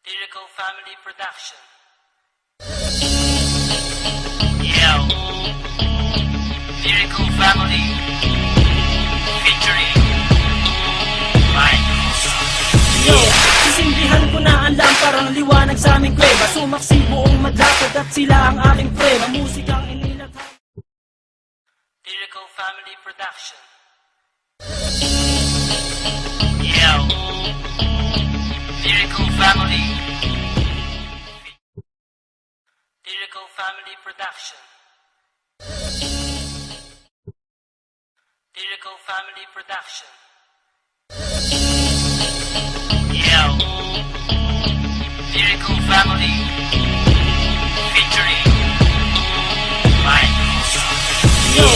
Lyrical Family Production. Yo, Lyrical Family featuring Mike. Yo, sisimbihan ko na ang lamparang liwanag sa aming kuweba. Sumaksi buong madlapad at sila ang aking prueba. Musikang inilathan. Lyrical Family Production. Yo, Lyrical Family. Lyrical Family Production. Lyrical Family Production. Yo, Lyrical Family featuring Mike. Yo,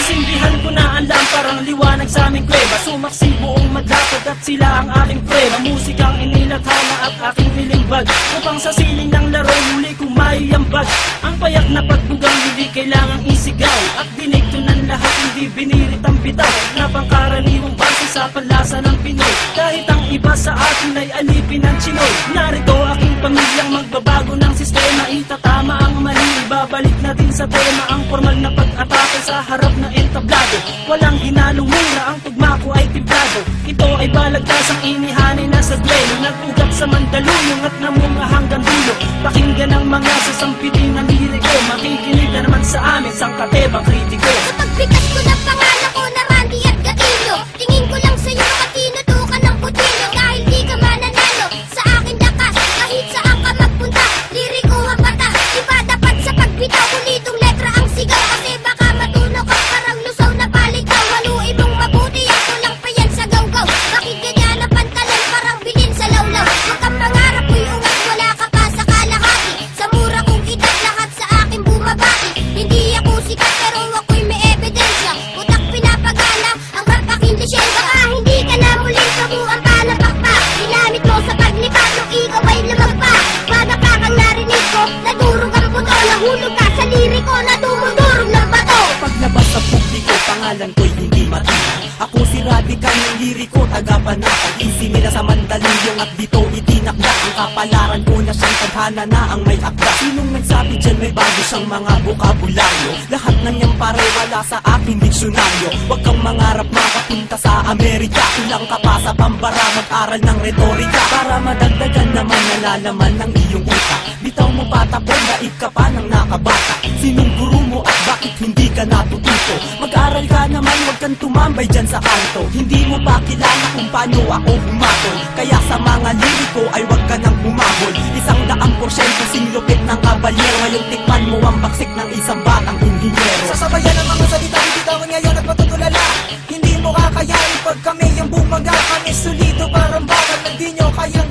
sisimbihan ko na ang lamparang liwanag sa aming kuweba. Sumaksi buong madlapad at sila ang aking prueba. Musikang inilathala at aking nilimbag. Upang sa siling ng laro, huli kong maiambag. Ang payak na pagbugang hindi kailangang isigaw. At dinigto ng lahat, hindi binirit ang bitaw. Na pangkaraniwang base sa panlasa ng Pinoy. Kahit ang iba sa atin ay alipin ng Chinoy. Narito aking pamilyang magbabago ng sistema. Itatama ang mali, ibabalik natin sa tema. Ang formal na pag-atake sa harap na entablado. Walang hinalong mura, ang tugma ko ay timplado. Ito ay balagtasang inihanay na sa duelo. Nag-ugat sa Mandaluyong at namunga hanggang dulo. Pakinggan ang mga sasampitin na liriko. Makikinig na naman sa amin, sangkatebang kritiko. Sa pagbigas ko ng pangalan ko na Randy at Gatillo, tingin ko lang sa'yo matinutukan ng putilyo. Dahil di ka mananalo sa akin lakas, kahit saan ka magpunta, liriko ang bata. Iba dapat sa pagbitaw, kulitong letra ang sigaw. Kasi baka matuno ka parang lusaw na palitaw. Haluin mong mabuti, ako lang pa yan sa gawgaw. Bakit ganyan na pantalan parang bilin sa lawlaw? Huwag kang mangarap ko'y ungat, wala ka pa sa kalahati. Sa mura kong edad, lahat sa akin bumabati. Hindi ako sikat pero ako'y may ebidensya. Utak pinapagana, ang rap aking lisensya. Baka hindi ka na muling kabuang palapakpak. Ginamit mo sa paglipat nung ikaw ay lumagpa. Babaka kang narinig ko, nadurog ang puto. Nahulog ka sa liriko na dumudurog ng bato. Paglabas sa publiko, pangalan ko'y hindi matinag. Ako si Radical ng liriko, taga-panakal. Isinila sa Mandaluyong at dito itinakda. Ang kapalaran ko na siyang tadhana na ang may akda. Sinong nagsabi dyan may bago siyang mga bokabularyo? Lahat ng yan pare wala sa aking diksyonaryo. Huwag kang mangarap makapunta sa Amerika. Kulang ka pa sa Pambara, mag-aral ng retorika. Para madagdagan naman nalalaman ng iyong utak. Bitaw mo patapon, daig ka pa ng nakabata. Sinong guru mo at bakit hindi ka natututo? Mag-aral ka naman, huwag kang tumambay dyan sa kanto. Hindi mo pa kilala kung paano ako humatol. Kaya sa mga liriko ay huwag ka nang humabol. 100% singlupit ng kabalyero. Ngayon tikman mo ang baksik ng isang batang inhinyero. Sasabayan ang mga salita, bitawan ngayon at matutulala. Hindi mo kakayanin pag kami yung bumaga. Kami solido parang bakal na di nyo kayang